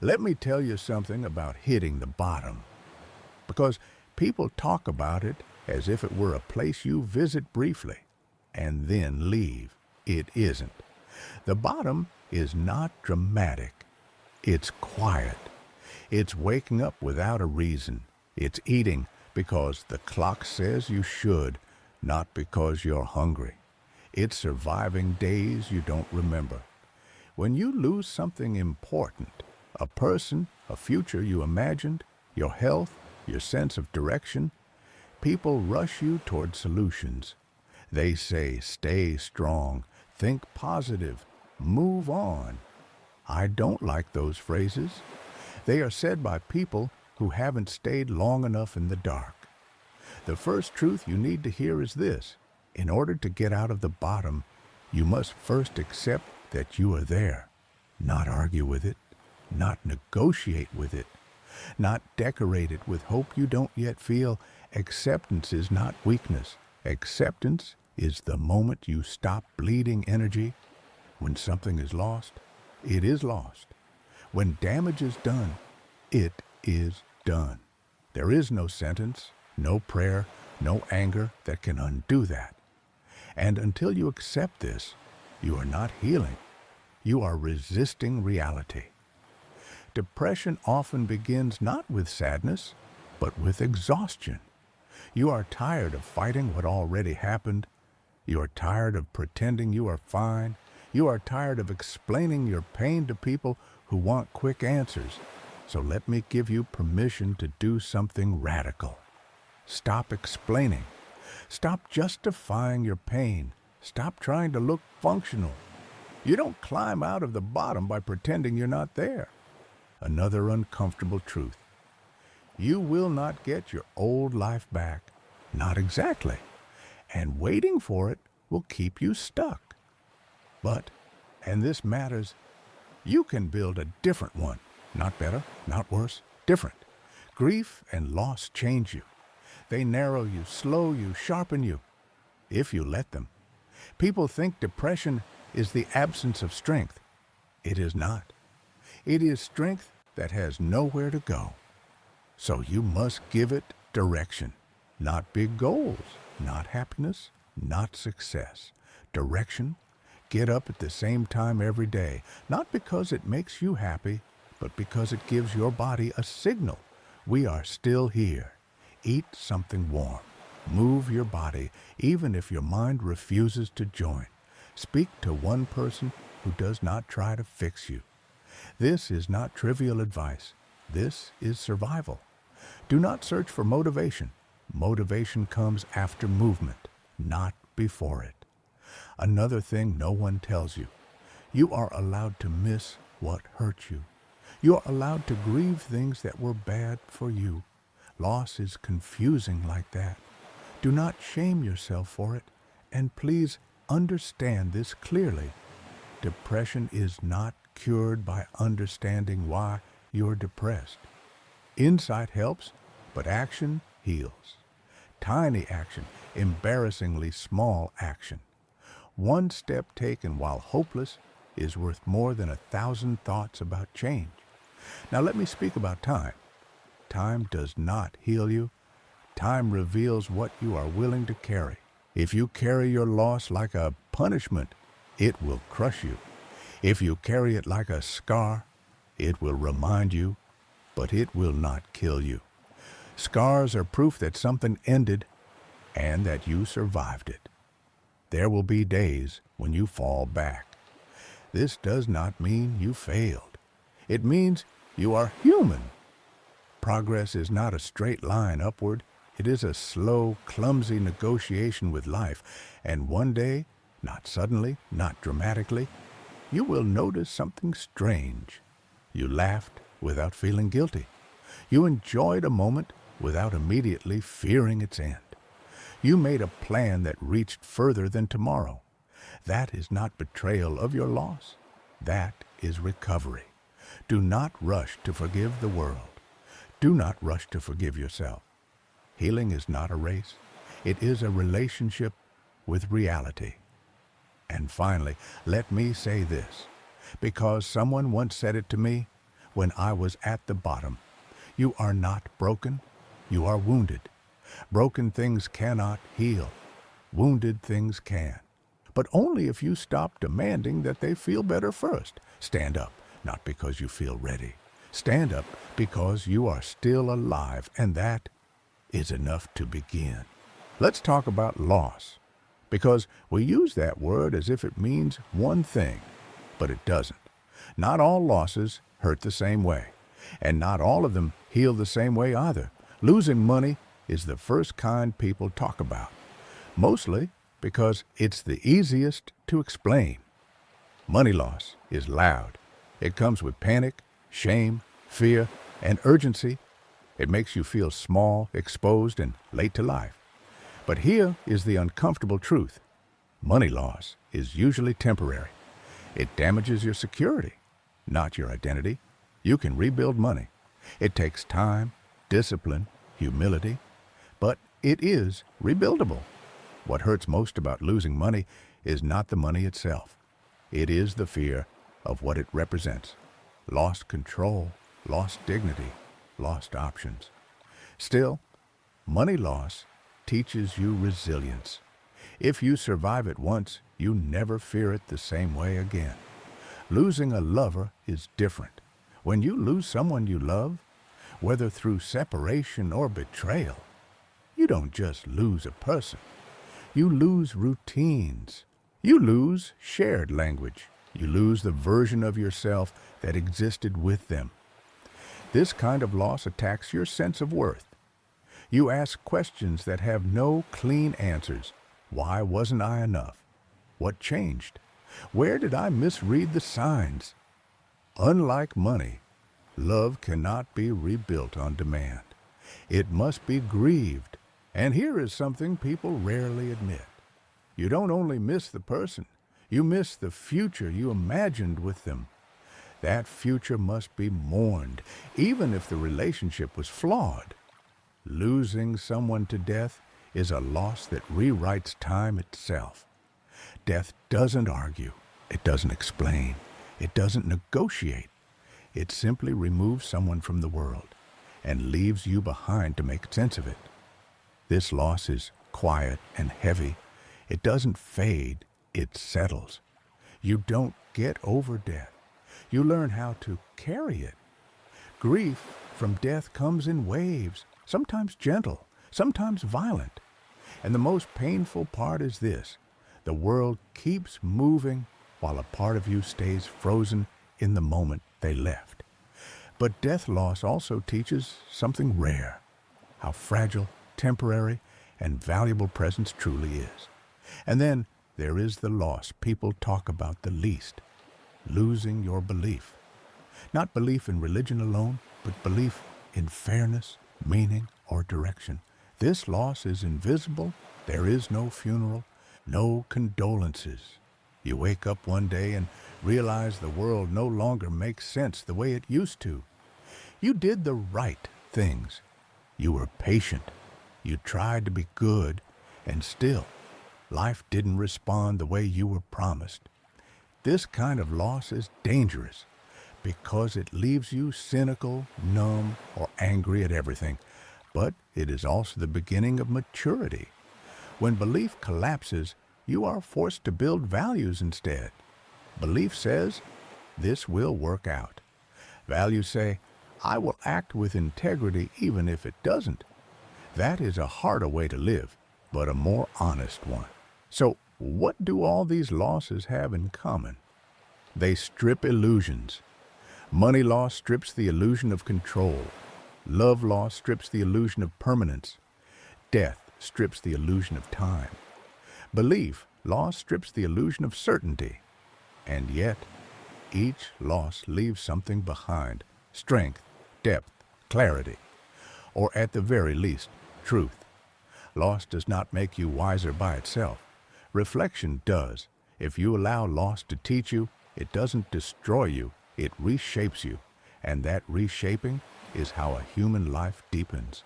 Let me tell you something about hitting the bottom, because people talk about it as if it were a place you visit briefly and then leave. It isn't. The bottom is not dramatic. It's quiet. It's waking up without a reason. It's eating because the clock says you should, not because you're hungry. It's surviving days you don't remember. When you lose something important, a person, a future you imagined, your health, your sense of direction, people rush you toward solutions. They say, stay strong, think positive, move on. I don't like those phrases. They are said by people who haven't stayed long enough in the dark. The first truth you need to hear is this: in order to get out of the bottom, you must first accept that you are there. Not argue with it, not negotiate with it, not decorate it with hope you don't yet feel. Acceptance is not weakness. Acceptance is the moment you stop bleeding energy. When something is lost, it is lost. When damage is done, it is done. There is no sentence, no prayer, no anger that can undo that. And until you accept this, you are not healing. You are resisting reality. Depression often begins not with sadness, but with exhaustion. You are tired of fighting what already happened. You are tired of pretending you are fine. You are tired of explaining your pain to people who want quick answers. So let me give you permission to do something radical. Stop explaining. Stop justifying your pain. Stop trying to look functional. You don't climb out of the bottom by pretending you're not there. Another uncomfortable truth: you will not get your old life back. Not exactly. And waiting for it will keep you stuck. But, and this matters, you can build a different one. Not better, not worse, different. Grief and loss change you. They narrow you, slow you, sharpen you, if you let them. People think depression is the absence of strength. It is not. It is strength that has nowhere to go. So you must give it direction. Not big goals, not happiness, not success. Direction. Get up at the same time every day, not because it makes you happy, but because it gives your body a signal. We are still here. Eat something warm. Move your body, even if your mind refuses to join. Speak to one person who does not try to fix you. This is not trivial advice. This is survival. Do not search for motivation. Motivation comes after movement, not before it. Another thing no one tells you: you are allowed to miss what hurt you. You are allowed to grieve things that were bad for you. Loss is confusing like that. Do not shame yourself for it, and please understand this clearly. Depression is not cured by understanding why you're depressed. Insight helps, but action heals. Tiny action, embarrassingly small action. One step taken while hopeless is worth more than 1,000 thoughts about change. Now let me speak about time. Time does not heal you. Time reveals what you are willing to carry. If you carry your loss like a punishment, it will crush you. If you carry it like a scar, it will remind you, but it will not kill you. Scars are proof that something ended and that you survived it. There will be days when you fall back. This does not mean you failed. It means you are human. Progress is not a straight line upward. It is a slow, clumsy negotiation with life. And one day, not suddenly, not dramatically, you will notice something strange. You laughed without feeling guilty. You enjoyed a moment without immediately fearing its end. You made a plan that reached further than tomorrow. That is not betrayal of your loss. That is recovery. Do not rush to forgive the world. Do not rush to forgive yourself. Healing is not a race. It is a relationship with reality. And finally, let me say this, because someone once said it to me: when I was at the bottom. You are not broken. You are wounded. Broken things cannot heal. Wounded things can. But only if you stop demanding that they feel better first. Stand up, not because you feel ready. Stand up because you are still alive, and that is enough to begin. Let's talk about loss, because we use that word as if it means one thing, but it doesn't. Not all losses hurt the same way, and not all of them heal the same way either. Losing money is the first kind people talk about, mostly because it's the easiest to explain. Money loss is loud. It comes with panic, shame, fear, and urgency. It makes you feel small, exposed, and late to life. But here is the uncomfortable truth. Money loss is usually temporary. It damages your security, not your identity. You can rebuild money. It takes time, discipline, humility, but it is rebuildable. What hurts most about losing money is not the money itself. It is the fear of what it represents. Lost control, lost dignity, lost options. Still, money loss teaches you resilience. If you survive it once, you never fear it the same way again. Losing a lover is different. When you lose someone you love, whether through separation or betrayal, you don't just lose a person. You lose routines. You lose shared language. You lose the version of yourself that existed with them. This kind of loss attacks your sense of worth. You ask questions that have no clean answers. Why wasn't I enough? What changed? Where did I misread the signs? Unlike money, love cannot be rebuilt on demand. It must be grieved. And here is something people rarely admit. You don't only miss the person, you miss the future you imagined with them. That future must be mourned, even if the relationship was flawed. Losing someone to death is a loss that rewrites time itself. Death doesn't argue, it doesn't explain, it doesn't negotiate. It simply removes someone from the world and leaves you behind to make sense of it. This loss is quiet and heavy. It doesn't fade, it settles. You don't get over death. You learn how to carry it. Grief from death comes in waves, sometimes gentle, sometimes violent. And the most painful part is this: the world keeps moving while a part of you stays frozen in the moment they left. But death loss also teaches something rare: how fragile, temporary, and valuable presence truly is. And then there is the loss people talk about the least: losing your belief. Not belief in religion alone, but belief in fairness, meaning, or direction. This loss is invisible. There is no funeral, no condolences. You wake up one day and realize the world no longer makes sense the way it used to. You did the right things. You were patient. You tried to be good, and still, life didn't respond the way you were promised. This kind of loss is dangerous because it leaves you cynical, numb, or angry at everything. But it is also the beginning of maturity. When belief collapses, you are forced to build values instead. Belief says, this will work out. Values say, I will act with integrity even if it doesn't. That is a harder way to live, but a more honest one. So, what do all these losses have in common? They strip illusions. Money loss strips the illusion of control. Love loss strips the illusion of permanence. Death strips the illusion of time. Belief loss strips the illusion of certainty. And yet, each loss leaves something behind: strength, depth, clarity, or at the very least, truth. Loss does not make you wiser by itself. Reflection does. If you allow loss to teach you, it doesn't destroy you, it reshapes you. And that reshaping is how a human life deepens.